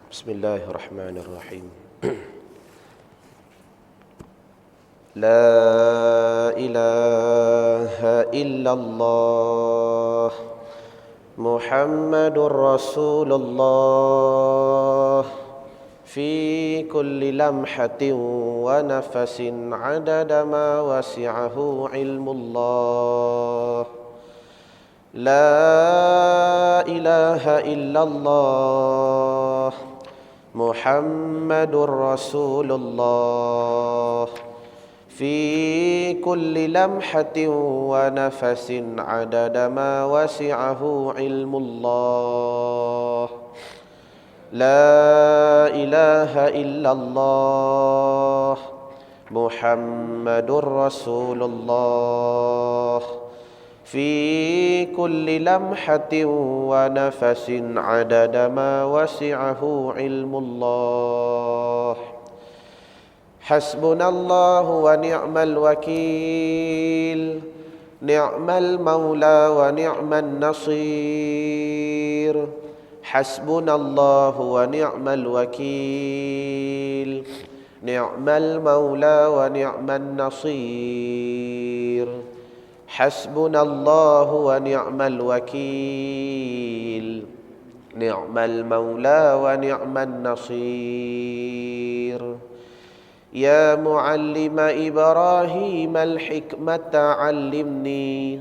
Bismillahirrahmanirrahim. La ilaha illallah Muhammadur Rasulullah fi kulli lamhatin wa nafasin adada ma wasi'ahu ilmullah. La ilaha illallah Muhammadur Rasulullah fi kulli lamhatin wa nafasin adada ma wasi'ahu ilmullah. La ilaha illallah Muhammadur Rasulullah fi kulli lamhatin wa nafasin adada ma wasi'ahu ilmullah. Hasbunallahu wa ni'mal wakil, ni'mal maula wa ni'man nasir. Hasbunallahu wa ni'mal wakil, ni'mal maula wa ni'man nasir. Hasbunallahu wa ni'mal wakil, ni'mal maula wa ni'man nasir. Ya muallima Ibrahim al-hikmata 'allimni,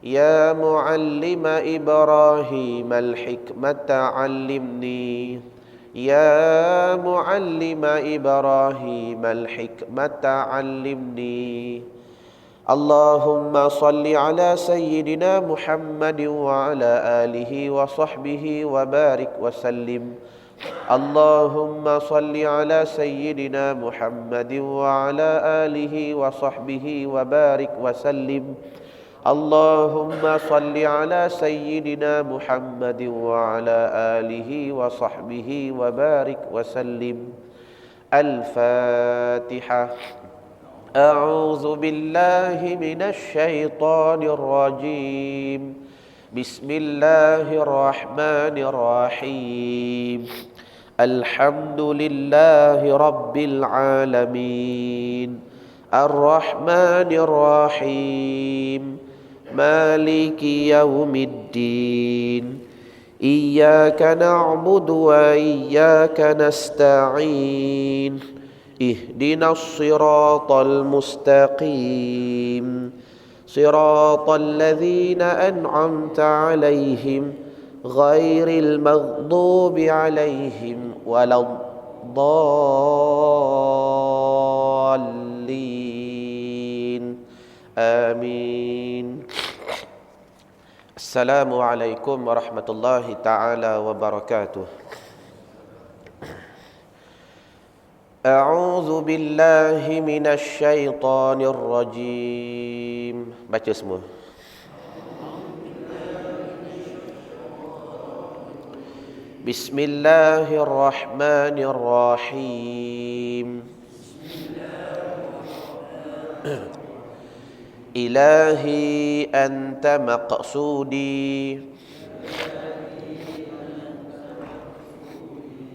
ya muallima Ibrahim al-hikmata 'allimni, ya muallima Ibrahim al-hikmata 'allimni. Allahumma salli ala sayyidina Muhammadin wa ala alihi wa sahbihi wa barik wa sallim. Allahumma salli ala sayyidina Muhammadin wa ala alihi wa sahbihi wa barik wa sallim. Allahumma salli ala sayyidina Muhammadin wa ala alihi wa sahbihi wa barik wa sallim. Al-Fatihah. أعوذ بالله من الشيطان الرجيم بسم الله الرحمن الرحيم الحمد لله رب العالمين الرحمن الرحيم مالك يوم الدين إياك نعبد وإياك نستعين اهدنا الصراط المستقيم صراط الذين أنعمت عليهم غير المغضوب عليهم ولا الضالين آمين. السلام عليكم ورحمة الله تعالى وبركاته. A'udzu billahi minasy syaithanir rajim. Baca semua. Bismillahirrahmanirrahim. Ilahi anta maqsudi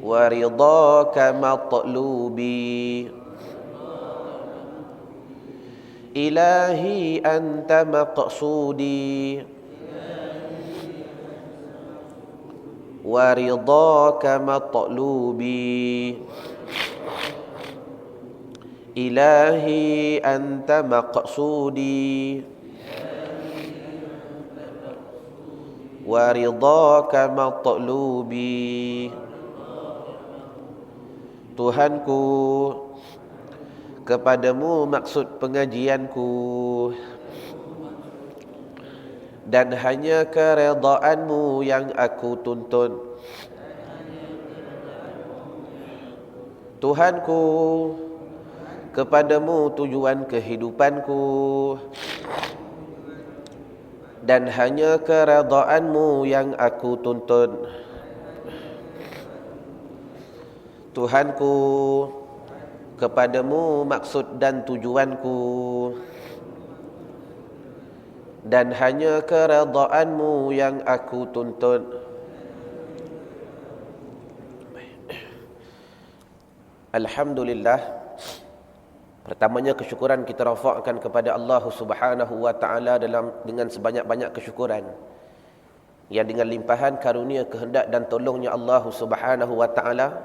wa ridhaka matlubi. Ilahi anta maqsudi wa ridhaka matlubi. Ilahi anta maqsudi wa ridhaka matlubi. Tuhanku, kepadamu maksud pengajianku dan hanya keredaanmu yang aku tuntut. Tuhanku, kepadamu tujuan kehidupanku dan hanya keredaanmu yang aku tuntut. Tuhanku, kepadamu maksud dan tujuanku dan hanya keredaanmu yang aku tuntut. Alhamdulillah. Pertamanya kesyukuran kita rafakkan kepada Allah Subhanahu wa taala dengan sebanyak-banyak kesyukuran. Yang dengan limpahan karunia, kehendak dan tolongnya Allah Subhanahu wa taala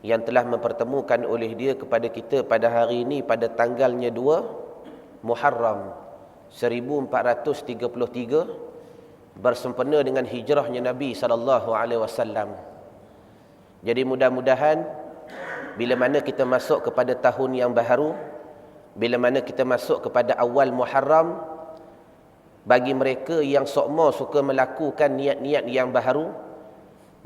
yang telah mempertemukan oleh Dia kepada kita pada hari ini pada tanggalnya 2 Muharram 1433 bersempena dengan hijrahnya Nabi sallallahu alaihi wasallam. Jadi mudah-mudahan bila mana kita masuk kepada tahun yang baharu, bila mana kita masuk kepada awal Muharram, bagi mereka yang sokmo suka melakukan niat-niat yang baharu,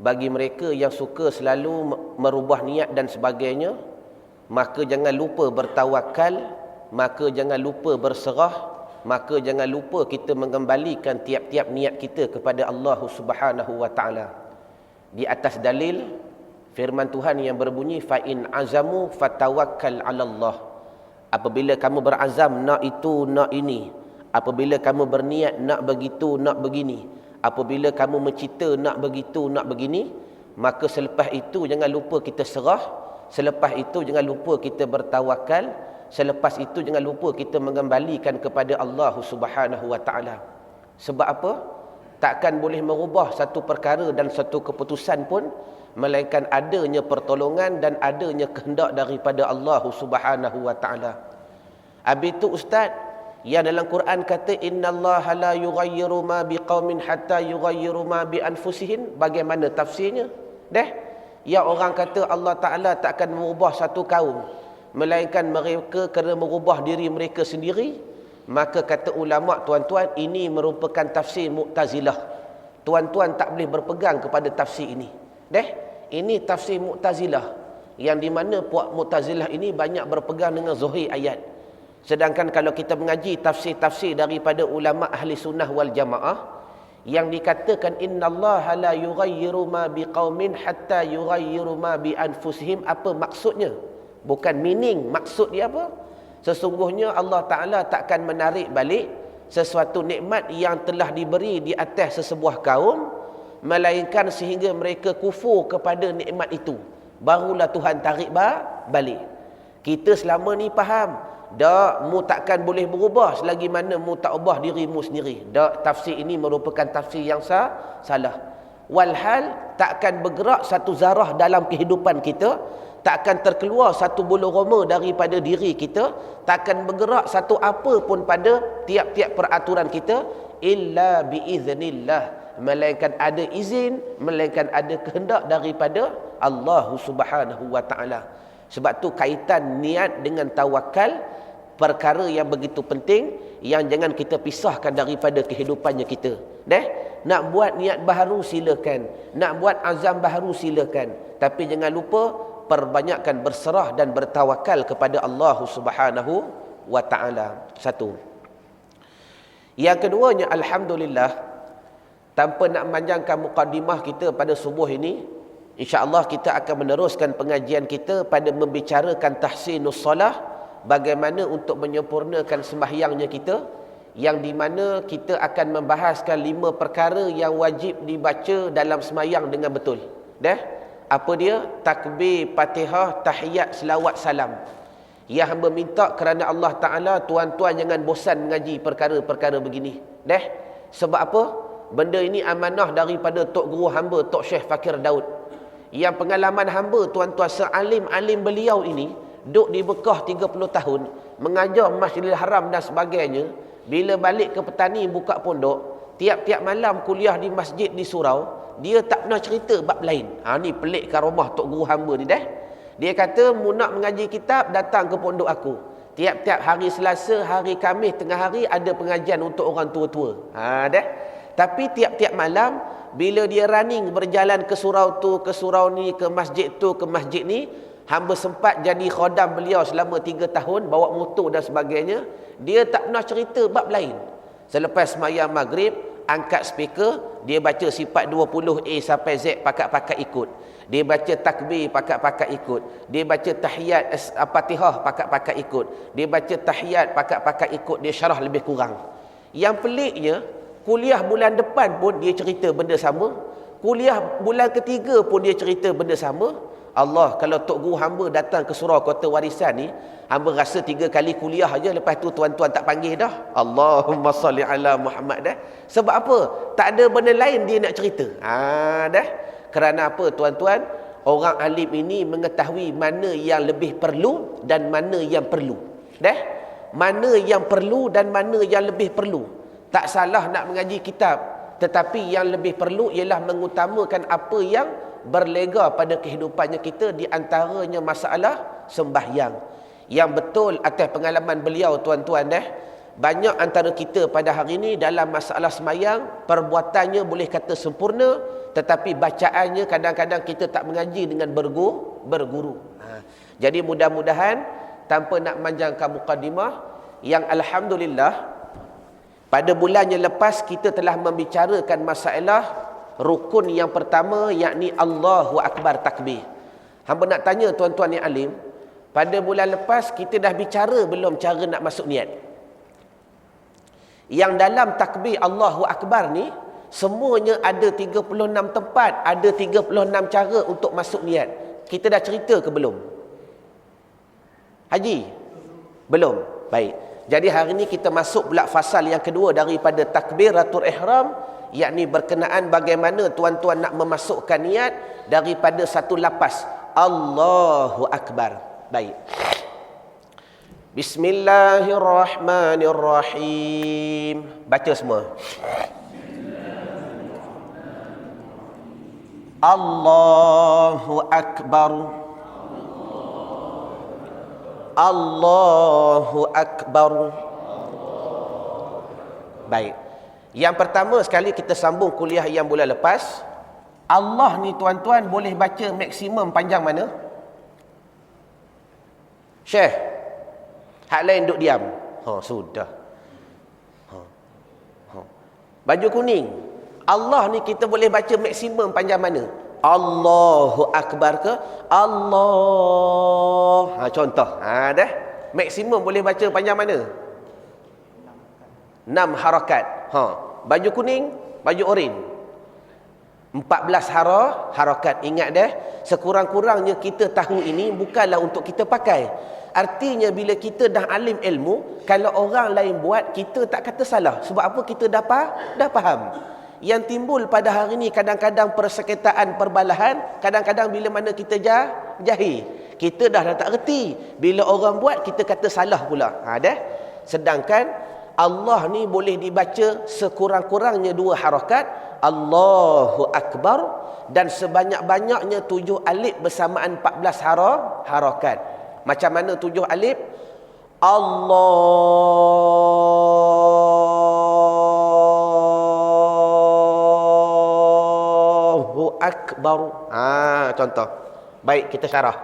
bagi mereka yang suka selalu merubah niat dan sebagainya, maka jangan lupa bertawakal, maka jangan lupa berserah, maka jangan lupa kita mengembalikan tiap-tiap niat kita kepada Allah Subhanahu wa taala di atas dalil firman Tuhan yang berbunyi fa in azamu fatawakkal 'ala Allah. Apabila kamu berazam nak itu nak ini, apabila kamu berniat nak begitu nak begini, apabila kamu mencita nak begitu nak begini, maka selepas itu jangan lupa kita serah, selepas itu jangan lupa kita bertawakal, selepas itu jangan lupa kita mengembalikan kepada Allah Subhanahu wa taala. Sebab apa? Takkan boleh merubah satu perkara dan satu keputusan pun melainkan adanya pertolongan dan adanya kehendak daripada Allah Subhanahu wa taala. Habis itu ustaz, yang dalam Quran kata innallaha la yughayyiru ma biqaumin hatta yughayyiru ma bi anfusihim, bagaimana tafsirnya? Ya, orang kata Allah Taala takkan merubah satu kaum melainkan mereka kena merubah diri mereka sendiri. Maka kata ulama, tuan-tuan, ini merupakan tafsir Mu'tazilah. Tuan-tuan tak boleh berpegang kepada tafsir ini. Ini tafsir Mu'tazilah, yang di mana puak Mu'tazilah ini banyak berpegang dengan zahir ayat. Sedangkan kalau kita mengaji tafsir-tafsir daripada ulama ahli sunnah wal jamaah, yang dikatakan innallaha la yughayyiru ma biqaumin hatta yughayyiru ma bi anfusihim, apa maksudnya? Bukan meaning, maksud dia apa? Sesungguhnya Allah Ta'ala takkan menarik balik sesuatu nikmat yang telah diberi di atas sesebuah kaum, melainkan sehingga mereka kufur kepada nikmat itu, barulah Tuhan tarik balik. Kita selama ni faham, dak, mu takkan boleh berubah selagi mana mu tak ubah dirimu sendiri. Dak, tafsir ini merupakan tafsir yang salah. Walhal takkan bergerak satu zarah dalam kehidupan kita, takkan terkeluar satu bulu roma daripada diri kita, takkan bergerak satu apa pun pada tiap-tiap peraturan kita illa biiznillah, melainkan ada izin, melainkan ada kehendak daripada Allah Subhanahu wa taala. Sebab tu kaitan niat dengan tawakal perkara yang begitu penting, yang jangan kita pisahkan daripada kehidupannya kita. Nak buat niat baharu silakan, nak buat azam baharu silakan, tapi jangan lupa perbanyakkan berserah dan bertawakal kepada Allah Subhanahu wa taala. Satu. Yang keduanya, alhamdulillah, tanpa nak memanjangkan mukadimah kita pada subuh ini, insya-Allah kita akan meneruskan pengajian kita pada membicarakan tahsinus solah, bagaimana untuk menyempurnakan sembahyangnya kita, yang di mana kita akan membahaskan 5 perkara yang wajib dibaca dalam sembahyang dengan betul. Apa dia? Takbir, Fatihah, tahiyat, selawat, salam. Yang hamba minta kerana Allah Ta'ala, tuan-tuan jangan bosan mengaji perkara-perkara begini. Sebab apa? Benda ini amanah daripada Tok Guru hamba, Tok Syekh Fakir Daud. Yang pengalaman hamba, tuan-tuan, sealim-alim beliau ini, duduk di Bekah 30 tahun, mengajar Masjidil Haram dan sebagainya. Bila balik ke petani buka pondok, tiap-tiap malam kuliah di masjid di surau, dia tak pernah cerita bab lain. Ni pelik karomah Tok Guru hamba ni Dia kata, mu nak mengaji kitab, datang ke pondok aku. Tiap-tiap hari Selasa, hari Khamis, tengah hari ada pengajian untuk orang tua-tua. Tapi tiap-tiap malam, bila dia running berjalan ke surau tu, ke surau ni, ke masjid tu, ke masjid ni, hamba sempat jadi khodam beliau selama 3 tahun, bawa motor dan sebagainya. Dia tak pernah cerita bab lain. Selepas sembahyang maghrib, angkat speaker, dia baca sifat 20A sampai Z, pakat-pakat ikut. Dia baca takbir, pakat-pakat ikut. Dia baca tahiyat Fatihah, pakat-pakat ikut. Dia baca tahiyat, pakat-pakat ikut. Dia syarah lebih kurang. Yang peliknya, kuliah bulan depan pun dia cerita benda sama. Kuliah bulan ketiga pun dia cerita benda sama. Allah, kalau Tok Guru hamba datang ke surau kota warisan ni, hamba rasa 3 kali kuliah aja, lepas tu tuan-tuan tak panggil dah. Allahumma salli ala Muhammad dah. Sebab apa? Tak ada benda lain dia nak cerita. Dah. Kerana apa tuan-tuan? Orang alim ini mengetahui mana yang lebih perlu dan mana yang perlu. Dah? Mana yang perlu dan mana yang lebih perlu. Tak salah nak mengaji kitab, tetapi yang lebih perlu ialah mengutamakan apa yang berlega pada kehidupannya kita, di antaranya masalah sembahyang. Yang betul atas pengalaman beliau tuan-tuan dah, banyak antara kita pada hari ini dalam masalah sembahyang, perbuatannya boleh kata sempurna, tetapi bacaannya kadang-kadang kita tak mengaji dengan berguru. Jadi mudah-mudahan tanpa nak manjangkan mukadimah, yang alhamdulillah pada bulan yang lepas kita telah membicarakan masalah rukun yang pertama, yakni Allahu Akbar takbir. Hamba nak tanya tuan-tuan yang alim, pada bulan lepas kita dah bicara belum cara nak masuk niat? Yang dalam takbir Allahu Akbar ni semuanya ada 36 tempat, ada 36 cara untuk masuk niat. Kita dah cerita ke belum? Haji? Belum. Baik. Jadi hari ni kita masuk pula fasal yang kedua daripada takbiratul ihram, yakni berkenaan bagaimana tuan-tuan nak memasukkan niat daripada satu lafaz Allahu Akbar. Baik. Bismillahirrahmanirrahim. Baca semua. Allahu Akbar. Allahu Akbar. Baik. Yang pertama sekali kita sambung kuliah yang bulan lepas. Allah ni tuan-tuan boleh baca maksimum panjang mana? Syekh. Hak lain duduk diam. Sudah. Baju kuning. Allah ni kita boleh baca maksimum panjang mana? Allahu Akbar ke? Allah. Contoh. Dah. Maksimum boleh baca panjang mana? 6 harakat. Baju kuning, baju oren. 14 harakat. Ingat dah, sekurang-kurangnya kita tahu ini bukanlah untuk kita pakai. Artinya bila kita dah alim ilmu, kalau orang lain buat, kita tak kata salah. Sebab apa? Kita dah faham. Yang timbul pada hari ini kadang-kadang persekitaran, perbalahan, kadang-kadang bila mana kita jahil. Kita dah tak reti. Bila orang buat, kita kata salah pula. Dah. Sedangkan Allah ni boleh dibaca sekurang-kurangnya 2 harakat, Allahu Akbar, dan sebanyak-banyaknya 7 alif bersamaan 14 harakat. Macam mana 7 alif? Allahu Akbar. Contoh. Baik, kita syarah.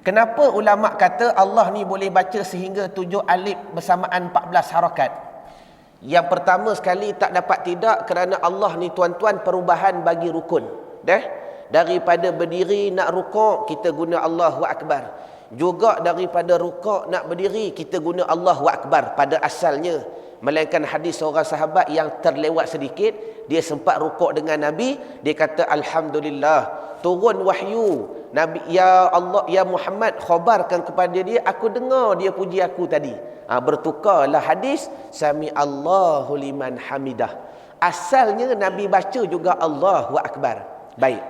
Kenapa ulama kata Allah ni boleh baca sehingga 7 alif bersamaan 14 harakat? Yang pertama sekali, tak dapat tidak, kerana Allah ni tuan-tuan perubahan bagi rukun. Dah? Daripada berdiri nak rukuk, kita guna Allahu Akbar. Juga daripada rukuk nak berdiri, kita guna Allahu Akbar pada asalnya. Melainkan hadis seorang sahabat yang terlewat sedikit, dia sempat rukuk dengan Nabi, dia kata Alhamdulillah, turun wahyu, Nabi, ya Allah, ya Muhammad, khabarkan kepada dia, aku dengar dia puji aku tadi. Bertukarlah hadis, sami Allahu liman hamidah. Asalnya Nabi baca juga Allahu Akbar. Baik.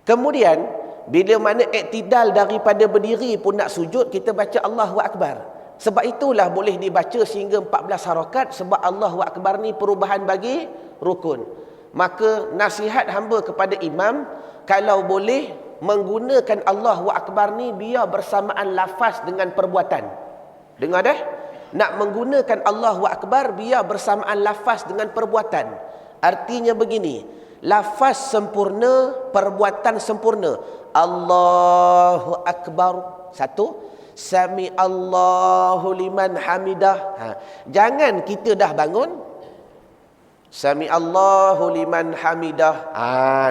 Kemudian bila mana iktidal daripada berdiri pun nak sujud, kita baca Allahu Akbar. Sebab itulah boleh dibaca sehingga 14 harakat, sebab Allahu Akbar ni perubahan bagi rukun. Maka nasihat hamba kepada imam, kalau boleh menggunakan Allahu Akbar ni biar bersamaan lafaz dengan perbuatan. Dengar dah? Nak menggunakan Allahu Akbar biar bersamaan lafaz dengan perbuatan. Artinya begini, lafaz sempurna, perbuatan sempurna. Allahu Akbar. Satu. Sami Allahu liman hamidah. Jangan kita dah bangun, Sami Allahu liman hamidah.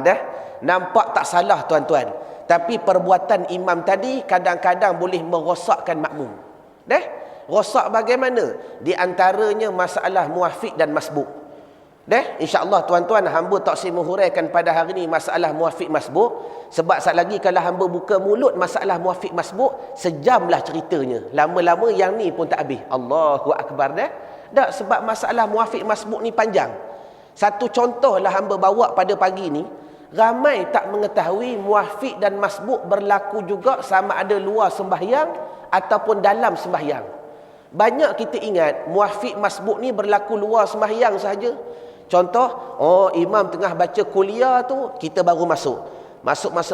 Dah. Nampak tak salah tuan-tuan. Tapi perbuatan imam tadi kadang-kadang boleh merosakkan makmum. Dah. Rosak bagaimana? Di antaranya masalah muafiq dan masbuk. InsyaAllah tuan-tuan, hamba tak si menghuraikan pada hari ini masalah muafiq masbuk. Sebab saat lagi kalau hamba buka mulut masalah muafiq masbuk, sejam lah ceritanya. Lama-lama yang ni pun tak habis. Allahu Akbar dah. Tak, sebab masalah muafiq masbuk ni panjang. Satu contoh lah hamba bawa pada pagi ni. Ramai tak mengetahui muafiq dan masbuk berlaku juga sama ada luar sembahyang ataupun dalam sembahyang. Banyak kita ingat muafiq masbuk ni berlaku luar sembahyang sahaja. Contoh, imam tengah baca kuliah tu, kita baru masuk.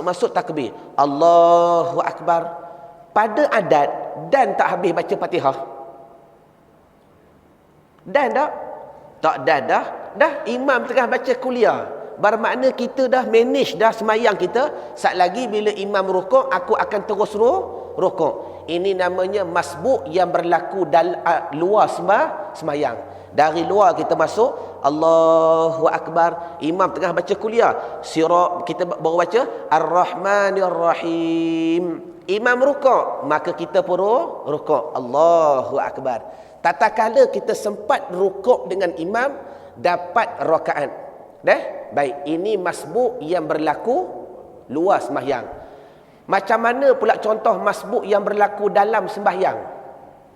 Masuk takbir. Allahu Akbar. Pada adat, dan tak habis baca Fatihah. Dan tak? Tak dah. Dah imam tengah baca kuliah. Bermakna kita dah manage dah semayang kita. Saat lagi bila imam rukuk, aku akan terus rukuk. Ini namanya masbuk yang berlaku luar semayang. Dari luar kita masuk, Allahu Akbar, imam tengah baca kuliah, kita baru baca Ar-Rahmanir Rahim. Imam rukuk, maka kita pun rukuk. Allahu Akbar. Tatkala kita sempat rukuk dengan imam, dapat rakaat. Baik, ini masbuk yang berlaku luar sembahyang. Macam mana pula contoh masbuk yang berlaku dalam sembahyang?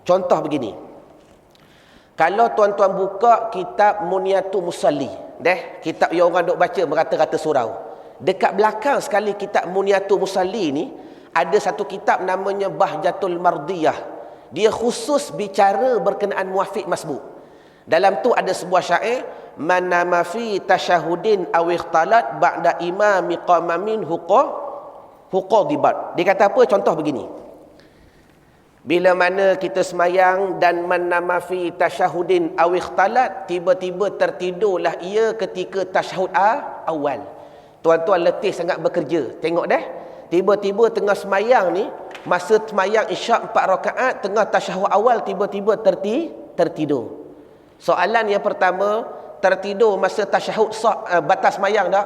Contoh begini. Kalau tuan-tuan buka kitab Muniyatul Musalli, kitab yang orang duk baca merata-rata surau. Dekat belakang sekali kitab Muniyatul Musalli ni, ada satu kitab namanya Bahjatul Mardiyah. Dia khusus bicara berkenaan muafiq masbuk. Dalam tu ada sebuah syair, man nama fi tasyahudin aw ikhtalat ba'da imami qama min huqadibat. Dia kata apa? Contoh begini. Bila mana kita semayang dan man nama fi tasyahudin aw ikhtalat, tiba-tiba tertidurlah ia ketika tasyahud awal. Tuan-tuan letih sangat bekerja. Tengok tiba-tiba tengah semayang ni, masa semayang isyak 4 rakaat, tengah tasyahud awal tiba-tiba tertidur. Soalan yang pertama, tertidur masa tasyahud batas semayang tak?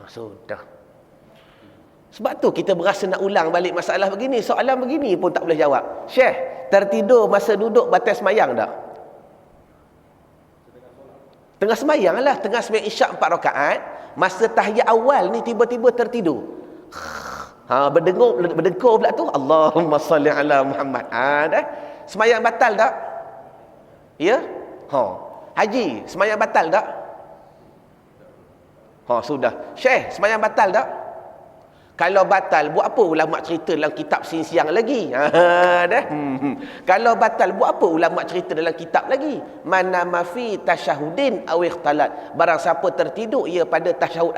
Sudah. Sebab tu kita berasa nak ulang balik masalah begini. Soalan begini pun tak boleh jawab. Syekh, tertidur masa duduk batas semayang tak? Tengah semayang lah. Tengah semayang isyak 4 rakaat. Masa tahiyat awal ni tiba-tiba tertidur. Berdengkur pula tu. Allahumma salli ala Muhammad. Semayang batal tak? Ya? Haji, semayang batal tak? Sudah. Syekh, semayang batal tak? Kalau batal, buat apa ulama cerita dalam kitab siang-siang lagi? Kalau batal, buat apa ulama cerita dalam kitab lagi? Man nama fi tasyahudin aw ikhtalat. Barang siapa tertidur ia pada tasyahud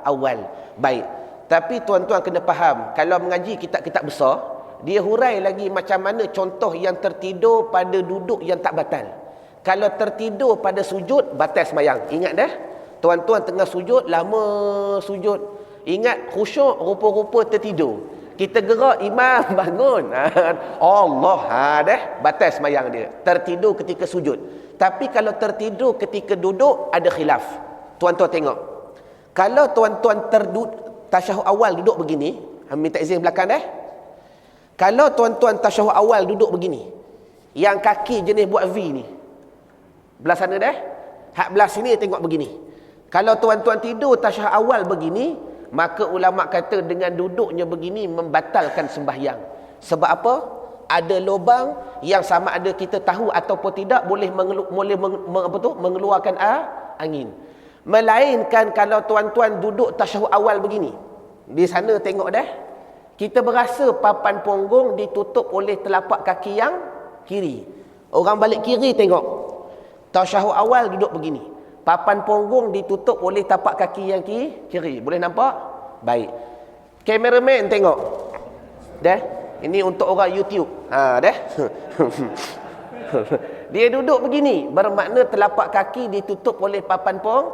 awal. Baik. Tapi tuan-tuan kena faham, kalau mengaji kitab-kitab besar, dia hurai lagi macam mana contoh yang tertidur pada duduk yang tak batal. Kalau tertidur pada sujud, batal semayang. Ingat tuan-tuan tengah sujud, lama sujud. Ingat khusyuk, rupa-rupa tertidur. Kita gerak, imam bangun. Allah, batas semayang dia. Tertidur ketika sujud. Tapi kalau tertidur ketika duduk, ada khilaf. Tuan-tuan tengok. Kalau tuan-tuan tasyahud awal duduk begini, minta izin belakang Kalau tuan-tuan tasyahud awal duduk begini, yang kaki jenis buat V ni, belah sana hak belah sini tengok begini. Kalau tuan-tuan tidur tasyahud awal begini, maka ulama kata dengan duduknya begini membatalkan sembahyang. Sebab apa? Ada lubang yang sama ada kita tahu ataupun tidak boleh mengeluarkan angin. Melainkan kalau tuan-tuan duduk tasyahud awal begini. Di sana tengok kita berasa papan punggung ditutup oleh telapak kaki yang kiri. Orang balik kiri tengok. Tasyahud awal duduk begini. Papan punggung ditutup oleh tapak kaki yang kiri. Boleh nampak? Baik. Kameraman tengok. Ini untuk orang YouTube. Dia duduk begini. Bermakna telapak kaki ditutup oleh papan punggung.